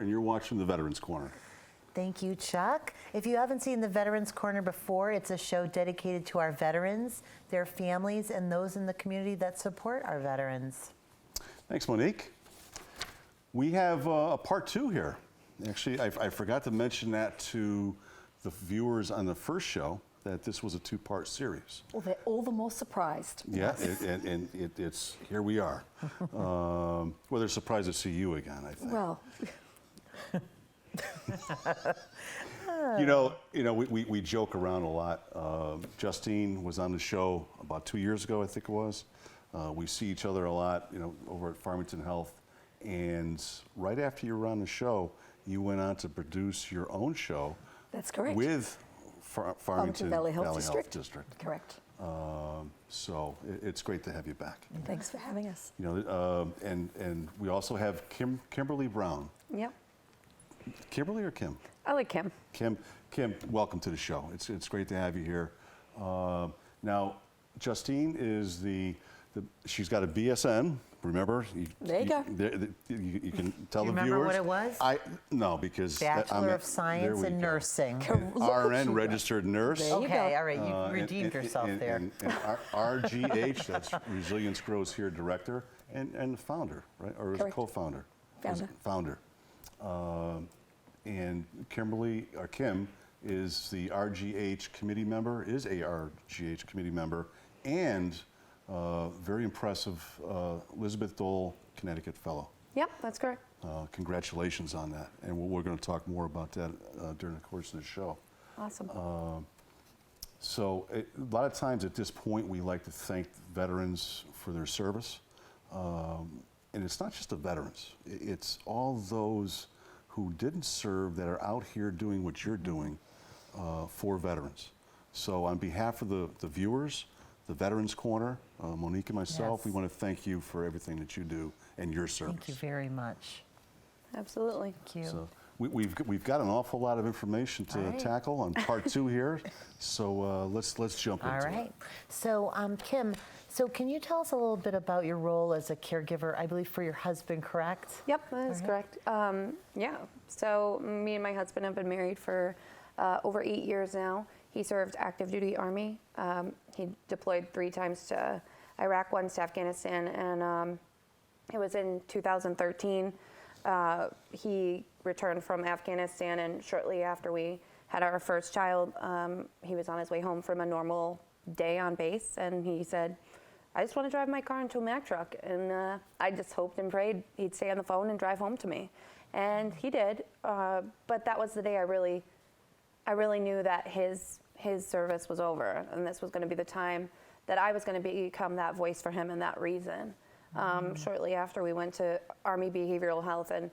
and you're watching the Veterans Corner. Thank you, Chuck. If you haven't seen the Veterans Corner before, it's a show dedicated to our veterans, their families, and those in the community that support our veterans. Thanks, Monique. We have a part 2 here. Actually, I forgot to mention that to the viewers on the first show, that this was a 2-part series. Well, they're all the more surprised. Yeah, and it's here we are. Well, they're surprised to see you again, I think. Well, we joke around a lot. Justine was on the show about 2 years ago, I think it was. We see each other a lot, over at Farmington Health. And right after you were on the show, you went on to produce your own show. That's correct. With Farmington Valley Health District. Correct. So it's great to have you back. Thanks for having us. And we also have Kimberly Brown. Yep. Kimberly or Kim? I like Kim. Kim, welcome to the show. It's great to have you here. Now, Justine is she's got a BSN. Remember? There you go. You can tell the viewers. Remember what it was? No, because Bachelor of Science in Nursing. RN, registered nurse. Okay, all right, you redeemed yourself there. And RGH, that's Resilience Grows Here Director, and founder, right? Or is it co-founder? Founder. And Kim is the RGH committee member, is a RGH committee member, and very impressive Elizabeth Dole Connecticut Fellow. Yep, that's correct. Congratulations on that. And we're going to talk more about that during the course of the show. Awesome. So a lot of times at this point, we like to thank veterans for their service. And it's not just the veterans. It's all those who didn't serve that are out here doing what you're doing for veterans. So on behalf of the viewers, the Veterans Corner, Monique and myself, we want to thank you for everything that you do and your service. Thank you very much. Absolutely. Thank you. So we've got an awful lot of information to tackle on part 2 here. So let's jump into it. All right. So Kim, can you tell us a little bit about your role as a caregiver, I believe for your husband, correct? Yep, that is correct. Yeah, so me and my husband have been married for over 8 years now. He served active duty Army. He deployed 3 times to Iraq, once to Afghanistan, and it was in 2013. He returned from Afghanistan, and shortly after we had our first child, he was on his way home from a normal day on base, and he said, I just want to drive my car into a Mack truck. And I just hoped and prayed he'd stay on the phone and drive home to me. And he did, but that was the day I really knew that his service was over, and this was going to be the time that I was going to become that voice for him and that reason. Shortly after, we went to Army Behavioral Health, and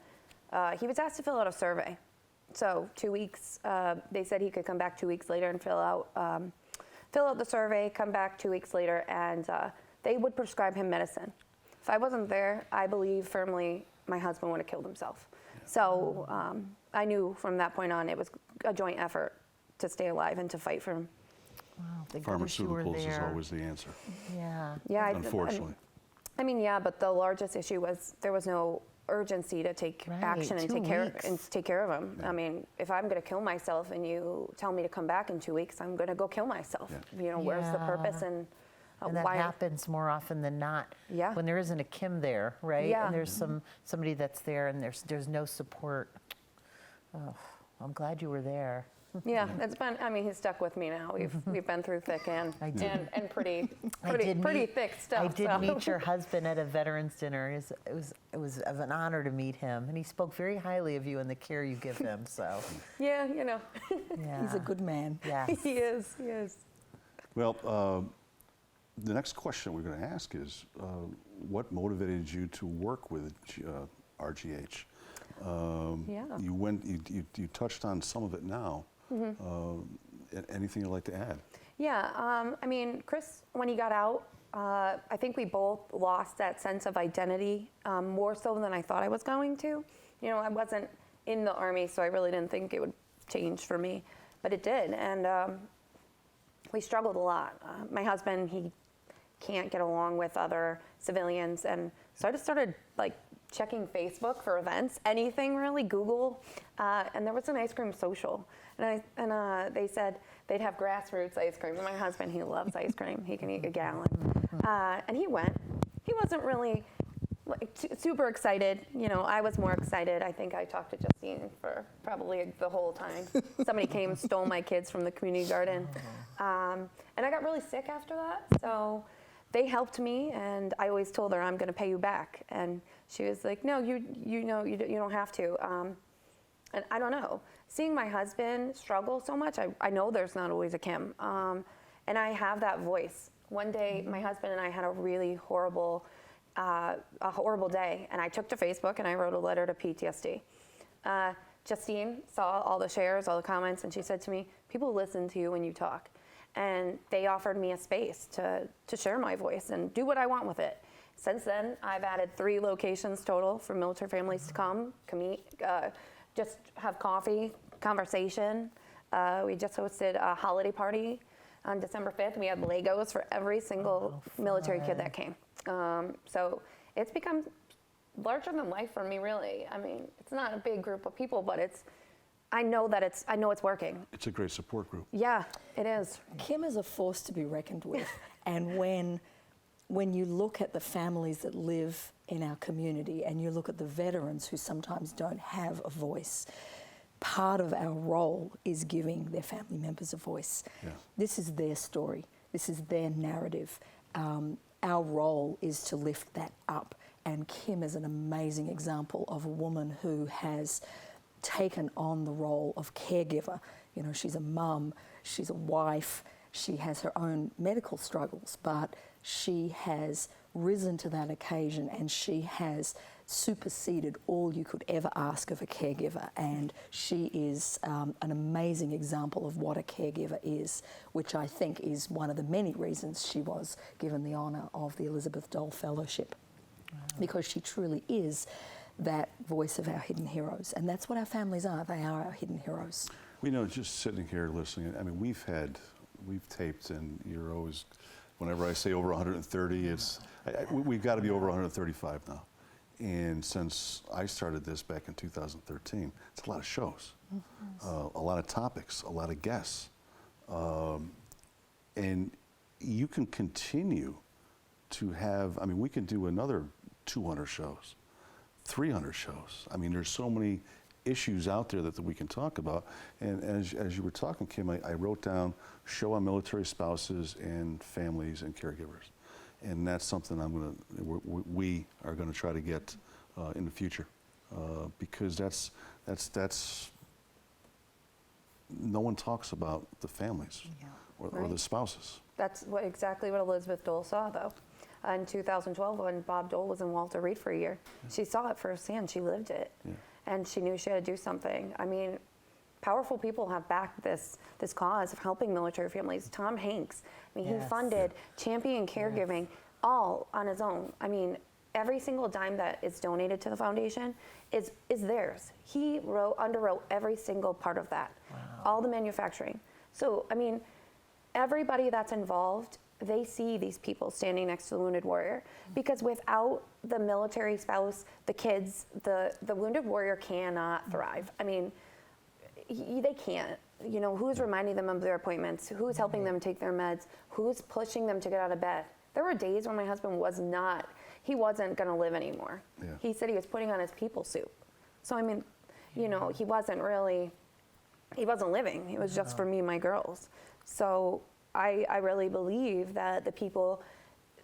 he was asked to fill out a survey. So 2 weeks, they said he could come back 2 weeks later and fill out the survey, come back 2 weeks later, and they would prescribe him medicine. If I wasn't there, I believe firmly my husband would have killed himself. Yeah. So I knew from that point on it was a joint effort to stay alive and to fight for him. Wow, pharmaceuticals is always the answer. Yeah. Unfortunately. I mean, yeah, but the largest issue was there was no urgency to take action and take care of him. Yeah. I mean, if I'm going to kill myself and you tell me to come back in 2 weeks, I'm going to go kill myself. Yeah. Where's the purpose and that why? happens more often than not. Yeah. When there isn't a Kim there, right? Yeah. And there's somebody that's there and there's no support. Oh, I'm glad you were there. Yeah, it's been. I mean, he's stuck with me now. We've been through thick and pretty thick stuff. I did meet your husband at a veterans dinner. It was an honor to meet him, and he spoke very highly of you and the care you give him. So yeah, he's a good man. Yeah, he is. Well, the next question we're going to ask is, what motivated you to work with RGH? You touched on some of it now. Anything you'd like to add? Yeah, I mean, Chris, when he got out, I think we both lost that sense of identity more so than I thought I was going to. I wasn't in the Army, so I really didn't think it would change for me, but it did, and we struggled a lot. My husband, he can't get along with other civilians, and so I just started checking Facebook for events, anything really, Google, and there was an ice cream social. And they said they'd have grassroots ice cream. And my husband, he loves ice cream. He can eat a gallon. And he went. He wasn't really super excited. You know, I was more excited. I think I talked to Justine for probably the whole time. Somebody came, stole my kids from the community garden. And I got really sick after that. So they helped me, and I always told her, I'm going to pay you back. And she was like, no, you don't have to. And I don't know. Seeing my husband struggle so much, I know there's not always a Kim. And I have that voice. One day, my husband and I had a really horrible day, and I took to Facebook and I wrote a letter to PTSD. Justine saw all the shares, all the comments, and she said to me, people listen to you when you talk. And they offered me a space to share my voice and do what I want with it. Since then, I've added 3 locations total for military families to come meet, just have coffee, conversation. We just hosted a holiday party on December 5th. We had Legos for every single military kid that came. So it's become larger than life for me, really. I mean, it's not a big group of people, but I know it's working. It's a great support group. Yeah, it is. Kim is a force to be reckoned with. And when you look at the families that live in our community and you look at the veterans who sometimes don't have a voice, part of our role is giving their family members a voice. Yeah. This is their story. This is their narrative. Our role is to lift that up. And Kim is an amazing example of a woman who has taken on the role of caregiver. You know, she's a mum, she's a wife, she has her own medical struggles, but she has risen to that occasion and she has superseded all you could ever ask of a caregiver. And she is an amazing example of what a caregiver is, which I think is one of the many reasons she was given the honour of the Elizabeth Dole Fellowship. Wow. Because she truly is that voice of our hidden heroes. And that's what our families are. They are our hidden heroes. We know, just sitting here listening, I mean, we've taped, and you're always, whenever I say over 130, we've got to be over 135 now. And since I started this back in 2013, it's a lot of shows, a lot of topics, a lot of guests. And you can continue to have, I mean, we can do another 200 shows, 300 shows. I mean, there's so many issues out there that we can talk about. And as you were talking, Kim, I wrote down show on military spouses and families and caregivers. And that's something we are going to try to get in the future, because that's no one talks about the families or the spouses. That's exactly what Elizabeth Dole saw, though. In 2012, when Bob Dole was in Walter Reed for a year, she saw it firsthand. She lived it, and she knew she had to do something. I mean, powerful people have backed this cause of helping military families. Tom Hanks, I mean, he funded Champion Caregiving all on his own. I mean, every single dime that is donated to the foundation is theirs. He underwrote every single part of that, all the manufacturing. So, I mean, everybody that's involved, they see these people standing next to the wounded warrior, because without the military spouse, the kids, the wounded warrior cannot thrive. I mean, they can't. You know, who's reminding them of their appointments? Who's helping them take their meds? Who's pushing them to get out of bed? There were days when my husband wasn't going to live anymore. Yeah. He said he was putting on his people suit. So, I mean, you know, he wasn't living. It was just for me and my girls. So I really believe that the people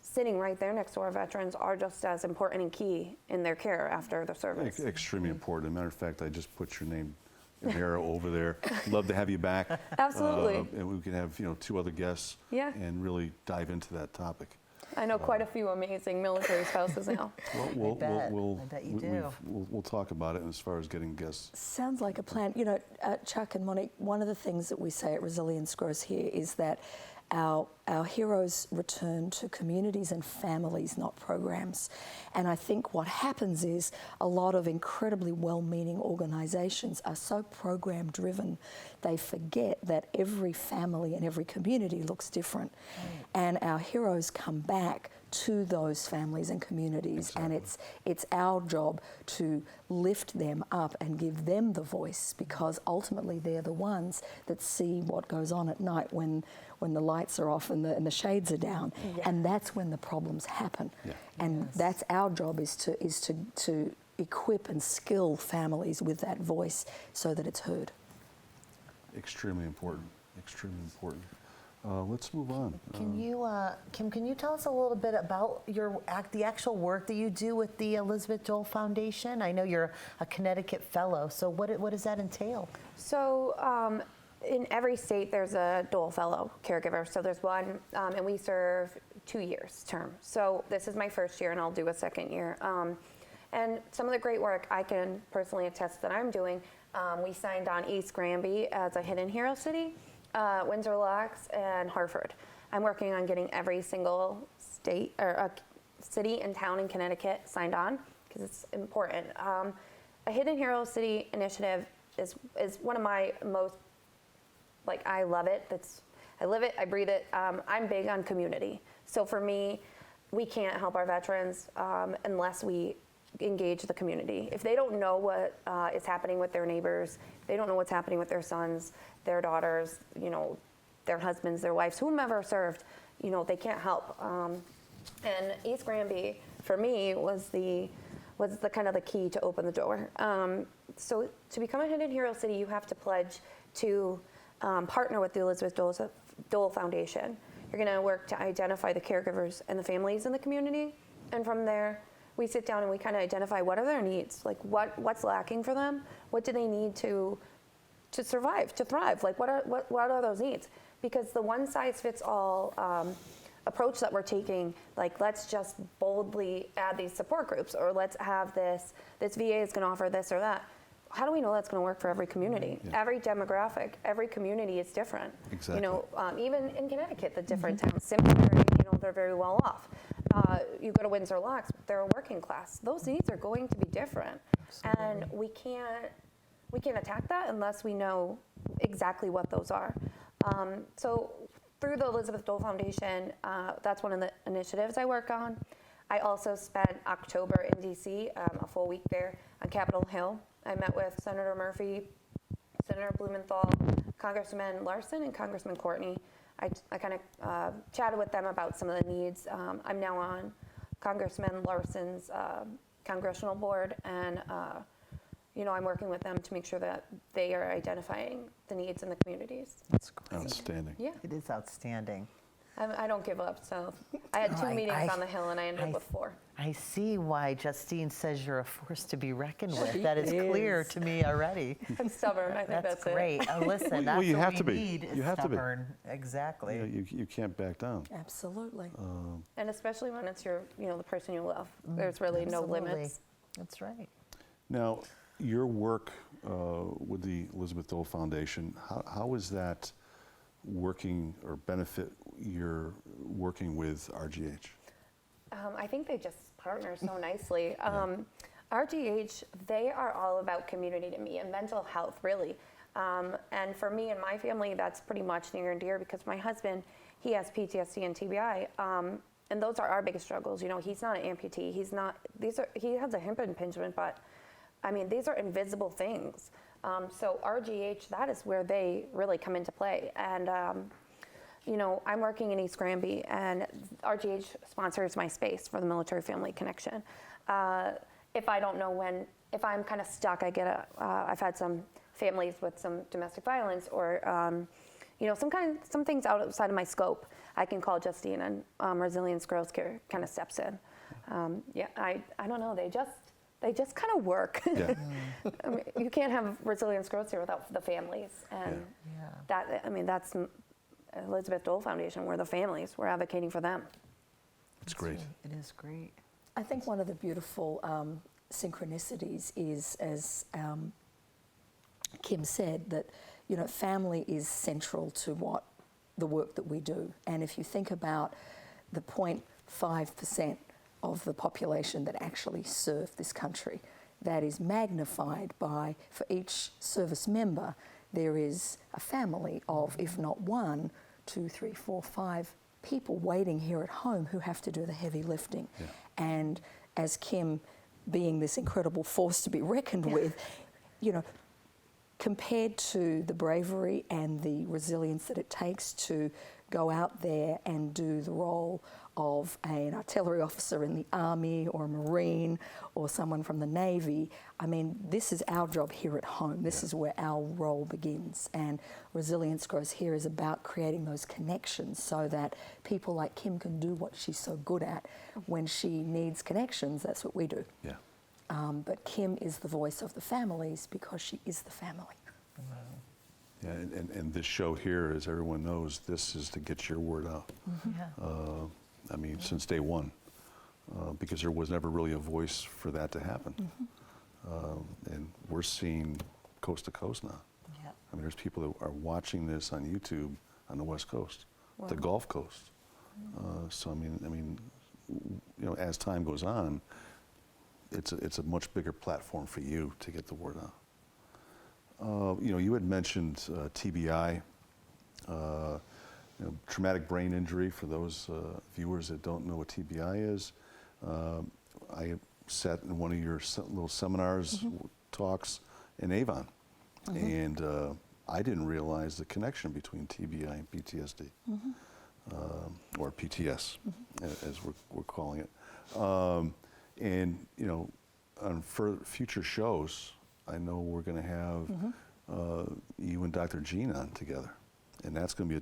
sitting right there next to our veterans are just as important and key in their care after the service. Extremely important. As a matter of fact, I just put your name, Mara, over there. Love to have you back. Absolutely. And we can have 2 other guests and really dive into that topic. I know quite a few amazing military spouses now. We'll I bet you do. We'll talk about it as far as getting guests. Sounds like a plan. You know, Chuck and Monique, one of the things that we say at Resilience Grows here is that our heroes return to communities and families, not programs. And I think what happens is a lot of incredibly well-meaning organisations are so program-driven, they forget that every family and every community looks different. And our heroes come back to those families and communities. And it's our job to lift them up and give them the voice, because ultimately they're the ones that see what goes on at night when the lights are off and the shades are down. And that's when the problems happen. And that's our job, is to equip and skill families with that voice so that it's heard. Extremely important. Extremely important. Let's move on. Can you, Kim, can you tell us a little bit about the actual work that you do with the Elizabeth Dole Foundation? I know you're a Connecticut fellow, so what does that entail? So in every state there's a Dole Fellow caregiver. So there's one, and we serve 2 years term. So this is my first year, and I'll do a second year. And some of the great work I can personally attest that I'm doing, we signed on East Granby as a Hidden Hero City, Windsor Locks, and Hartford. I'm working on getting every single state or city and town in Connecticut signed on, because it's important. A Hidden Hero City initiative is one of my most, I love it. I live it, I breathe it. I'm big on community. So for me, we can't help our veterans unless we engage the community. If they don't know what is happening with their neighbors, they don't know what's happening with their sons, their daughters, their husbands, their wives, whomever served, they can't help. And East Granby, for me, was the kind of the key to open the door. So to become a Hidden Hero City, you have to pledge to partner with the Elizabeth Dole Foundation. You're going to work to identify the caregivers and the families in the community, and from there, we sit down and we kind of identify what are their needs, what's lacking for them, what do they need to survive, to thrive, what are those needs? Because the one-size-fits-all approach that we're taking, let's just boldly add these support groups, or let's have this VA is going to offer this or that. How do we know that's going to work for every community? Every demographic, every community is different. Exactly. Even in Connecticut, the different towns, Simsbury, they're very well off. You go to Windsor Locks, they're a working class. Those needs are going to be different. Absolutely. And we can't attack that unless we know exactly what those are. So through the Elizabeth Dole Foundation, that's one of the initiatives I work on. I also spent October in DC, a full week there on Capitol Hill. I met with Senator Murphy, Senator Blumenthal, Congressman Larson, and Congressman Courtney. I kind of chatted with them about some of the needs. I'm now on Congressman Larson's congressional board, and I'm working with them to make sure that they are identifying the needs in the communities. That's great. Outstanding. Yeah. It is outstanding. I don't give up, so I had two meetings on the Hill, and I ended up with 4. I see why Justine says you're a force to be reckoned with. That is clear to me already. I'm stubborn. I think that's great. it. Listen, Well, that's you what have we to be. need is You have to be. stubborn. Exactly. You can't back down. Absolutely. And especially when it's the person you love. There's really no Absolutely. limits. That's right. Now, your work with the Elizabeth Dole Foundation, how is that working or benefit your working with RGH? I think they just partner so nicely. RGH, they are all about community to me and mental health, really. And for me and my family, that's pretty much near and dear, because my husband, he has PTSD and TBI. And those are our biggest struggles. He's not an amputee. He has a hip impingement, but these are invisible things. So RGH, that is where they really come into play. And, I'm working in East Granby, and RGH sponsors my space for the Military Family Connection. If I don't know if I'm kind of stuck, I've had some families with some domestic violence, or, some things outside of my scope, I can call Justine, and Resilience Girls Care kind of steps in. I don't know, they just kind of work. Yeah. You can't have Resilience Growth here without the families, and that's Elizabeth Dole Foundation. We're the families. We're advocating for them. It's great. It is great. I think one of the beautiful synchronicities is, as Kim said, that family is central to the work that we do. And if you think about the 0.5% of the population that actually serve this country, that is magnified by, for each service member, there is a family of, if not 1, 2, 3, 4, 5 people waiting here at home who have to do the heavy lifting. Yeah. And as Kim, being this incredible force to be reckoned with, you know, compared to the bravery and the resilience that it takes to go out there and do the role of an artillery officer in the Army or a Marine or someone from the Navy, I mean, this is our job here at home. This is where our role begins. And Resilience Grows Here is about creating those connections so that people like Kim can do what she's so good at. When she needs connections, that's what we do. Yeah. But Kim is the voice of the families because she is the family. Yeah, and this show here, as everyone knows, this is to get your word out. Yeah. I mean, since day one, because there was never really a voice for that to happen. And we're seeing coast to coast now. Yeah. I mean, there's people that are watching this on YouTube on the West Coast, the Gulf Coast. So I mean, you know, as time goes on, it's a much bigger platform for you to get the word out. You know, you had mentioned TBI, you know, traumatic brain injury. For those viewers that don't know what TBI is, I sat in one of your little seminars, talks in Avon, and I didn't realize the connection between TBI and PTSD, or PTS, as we're calling it. And you know, on future shows, I know we're going to have you and Dr. Jean on together, and that's going to be a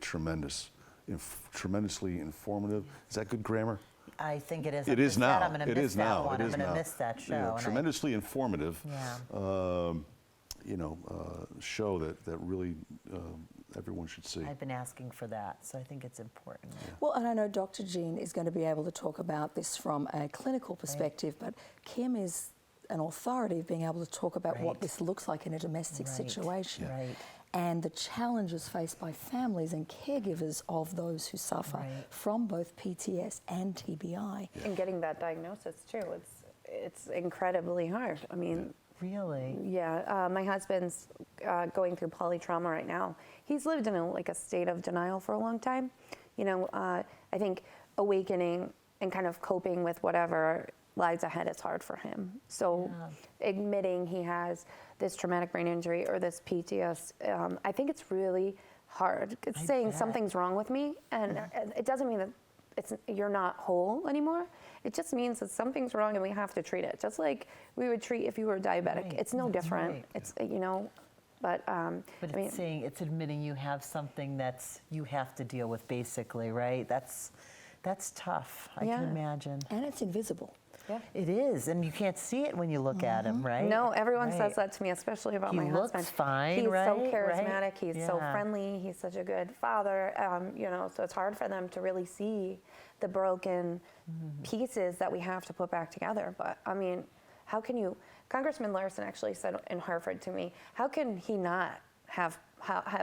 tremendously informative. Is that good grammar? I think it is. It is now. I'm going to It miss is that now. one. It I'm is going to now. miss that show. You know, and tremendously informative. Yeah. You know, show that really everyone should see. I've been asking for that, so I think it's important. Well, and I know Dr. Jean is going to be able to talk about this from a clinical perspective, but Kim is an authority of being able to talk about what Right. this looks like in a domestic Right. situation. Yeah. Right. And the challenges faced by families and caregivers of those who suffer Right. from both PTS and TBI. And getting that diagnosis too, it's incredibly hard. I mean, Really? yeah, my husband's going through polytrauma right now. He's lived in a state of denial for a long time. You know, I think awakening and kind of coping with whatever lies ahead is hard for him. So admitting he has this traumatic brain injury or this PTS, I think it's really hard. It's I saying bet. something's wrong with me, and it doesn't mean that you're not whole anymore. It just means that something's wrong and we have to treat it. Just like we would treat if you were diabetic. Right. It's no That's different. right. It's, you know, but But I it's mean, saying, it's admitting you have something that's you have to deal with, basically, right? That's tough. I Yeah. can imagine. And it's invisible. yeah. It is, and you can't see it when you look at him, right? No, everyone Right. says that to me, especially about He my looks husband. fine, He's so right? charismatic. Right? He's so Yeah. friendly. He's such a good father. You know, so it's hard for them to really see the broken pieces that we have to put back together. But I mean, how can you? Congressman Larson actually said in Hartford to me, how can he not have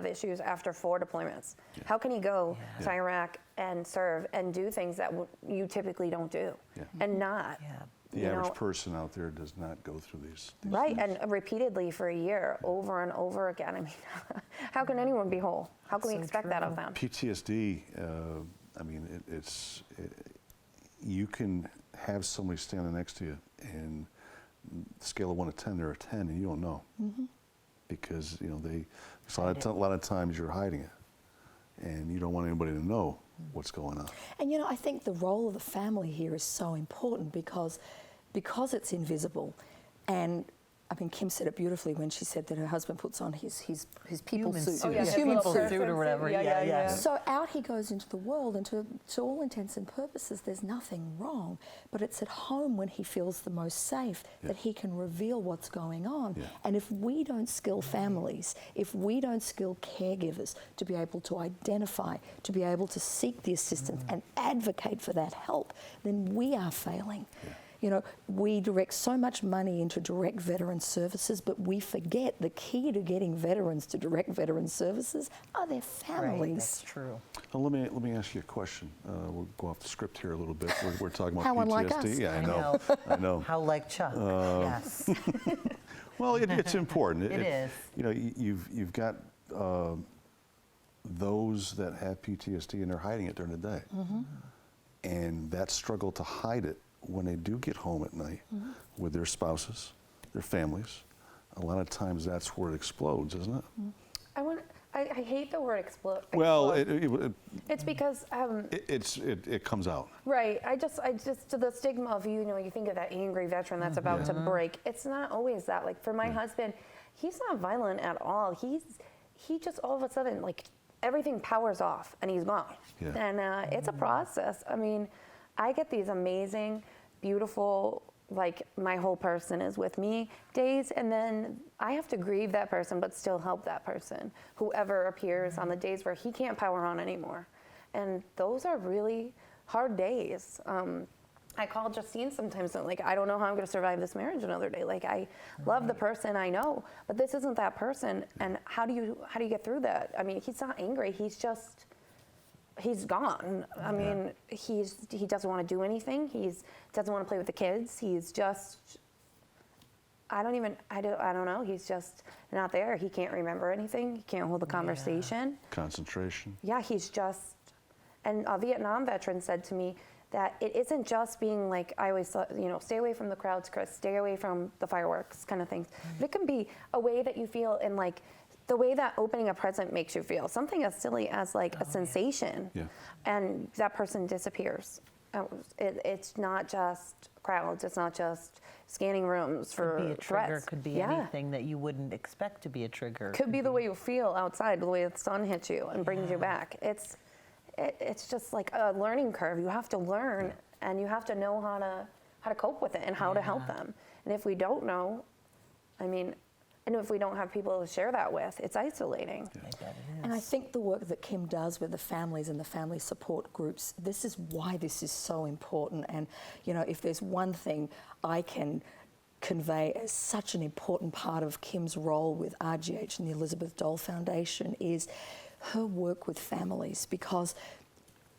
issues after 4 deployments? How can he go to Iraq and serve and do things that you typically don't do, and not? Yeah. The you average know, person out there does not go through these Right, things. and repeatedly for a year, over and over again. I mean, how can anyone be whole? How can we So expect that of true. them? PTSD, I mean, you can have somebody standing next to you and scale of 1 to 10, they're a 10, and you don't know. Because, you know, a lot of times you're hiding it, and you don't want anybody to know what's going on. And you know, I think the role of the family here is so important because it's invisible. And I mean, Kim said it beautifully when she said that her husband puts on his people Human suit. suit. His Yeah, human people suit. suit or whatever. Yeah. So out he goes into the world, and to all intents and purposes, there's nothing wrong. But it's at home when he feels the most safe that he can reveal what's going on. Yeah. And if we don't skill families, if we don't skill caregivers to be able to identify, to be able to seek the assistance and advocate for that help, then we are failing. Yeah. You know, we direct so much money into direct veteran services, but we forget the key to getting veterans to direct veteran services are their Right, families. that's true. Well, let me ask you a question. We'll go off the script here a little bit. We're talking about How PTSD. unlike us. Yeah, I know. I know. How like Chuck? Yes. Well, it's important. It is. You know, you've got those that have PTSD and they're hiding it during the day. And that struggle to hide it when they do get home at night with their spouses, their families, a lot of times that's where it explodes, isn't it? I hate the word explode. Well, it's because it comes out. right. I just to the stigma of you think of that angry veteran that's about to break. It's not always that. Like for my husband, he's not violent at all. He just all of a sudden like everything powers off and he's gone. Yeah. And it's a process. I mean, I get these amazing, beautiful, like my whole person is with me days, and then I have to grieve that person but still help that person, whoever appears on the days where he can't power on anymore. And those are really hard days. I call Justine sometimes and like, I don't know how I'm going to survive this marriage another day. Like I love the person I know, but this isn't that person. And how do you get through that? I mean, he's not angry. He's gone. I mean, he doesn't want to do anything. He doesn't want to play with the kids. He's just, I don't know. He's just not there. He can't remember anything. He can't hold a conversation. Concentration. Yeah, he's just, and a Vietnam veteran said to me that it isn't just being like, I always thought, stay away from the crowds, Chris, stay away from the fireworks kind of things. But it can be a way that you feel in like, the way that opening a present makes you feel, something as silly as like a sensation, and that person disappears. It's not just crowds, it's not just scanning rooms for Could be a threats. trigger, could be anything that you wouldn't expect to be a trigger. Could be the way you feel outside, the way the sun hits you and brings you back. It's just like a learning curve. You have to learn, and you have to know how to cope with it and how to help them. And if we don't know, and if we don't have people to share that with, it's isolating. I bet it is. And I think the work that Kim does with the families and the family support groups, this is why this is so important. And, if there's one thing I can convey as such an important part of Kim's role with RGH and the Elizabeth Dole Foundation is her work with families, because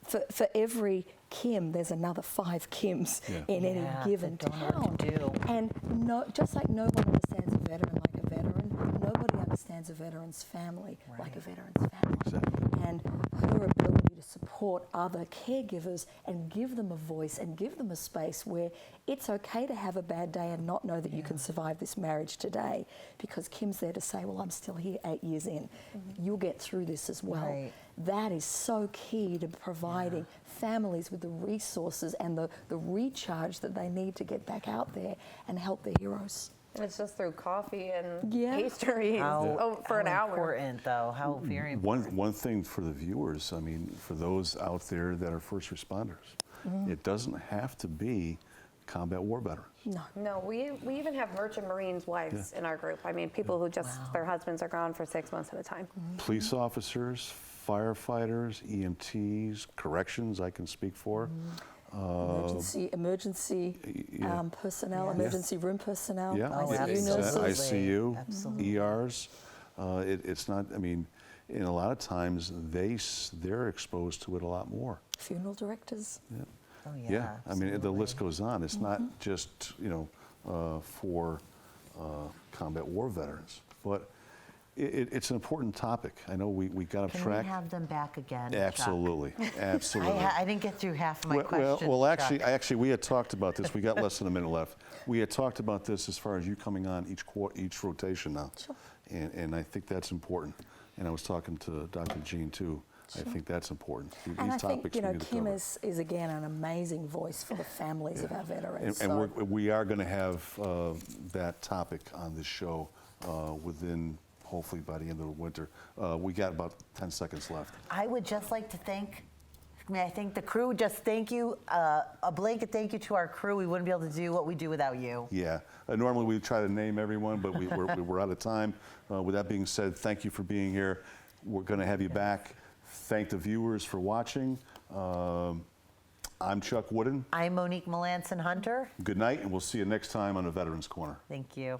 for every Kim, there's another 5 Kims in any given that don't know town. what to do. And just like no one understands a veteran like a veteran, nobody understands a veteran's family like a veteran's family. Exactly. And her ability to support other caregivers and give them a voice and give them a space where it's okay to have a bad day and not know that you can survive this marriage today, because Kim's there to say, well, I'm still here 8 years in. You'll get through this as well. Right. That is so key to providing families with the resources and the recharge that they need to get back out there and help their heroes. And it's just through coffee and How pastries for an hour. Important, though. How very important. One thing for the viewers, for those out there that are first responders, it doesn't have to be combat war veterans. No, we even have merchant Marines wives in our group. People who just, their husbands are gone for 6 months at a time. Police officers, firefighters, EMTs, corrections, I can speak for. Emergency personnel, emergency room personnel, ICU nurses. ICU, Absolutely. ERs. It's not, and a lot of times they're exposed to it a lot more. Funeral directors. Oh, Yeah, the list goes on. It's not just, for combat war veterans, but it's an important topic. I know we got off Can track. we have them back again, Chuck? Absolutely, absolutely. I didn't get through half of my questions, Well, Chuck. actually, we had talked about this. We got less than a minute left. We had talked about this as far as you coming on each rotation now, and I think that's important. And I was talking to Dr. Jean too. I think that's important. And I think, topics we need to Kim cover. is again an amazing voice for the families of our veterans. And we are going to have that topic on this show within, hopefully by the end of the winter. We got about 10 seconds left. I would just like to thank, may I thank the crew? Just thank you, a blanket thank you to our crew. We wouldn't be able to do what we do without you. Yeah, normally we try to name everyone, but we're out of time. With that being said, thank you for being here. We're going to have you back. Thank the viewers for watching. I'm Chuck Wooden. I'm Monique Melanson Hunter. Good night, and we'll see you next time on the Veterans Corner. Thank you.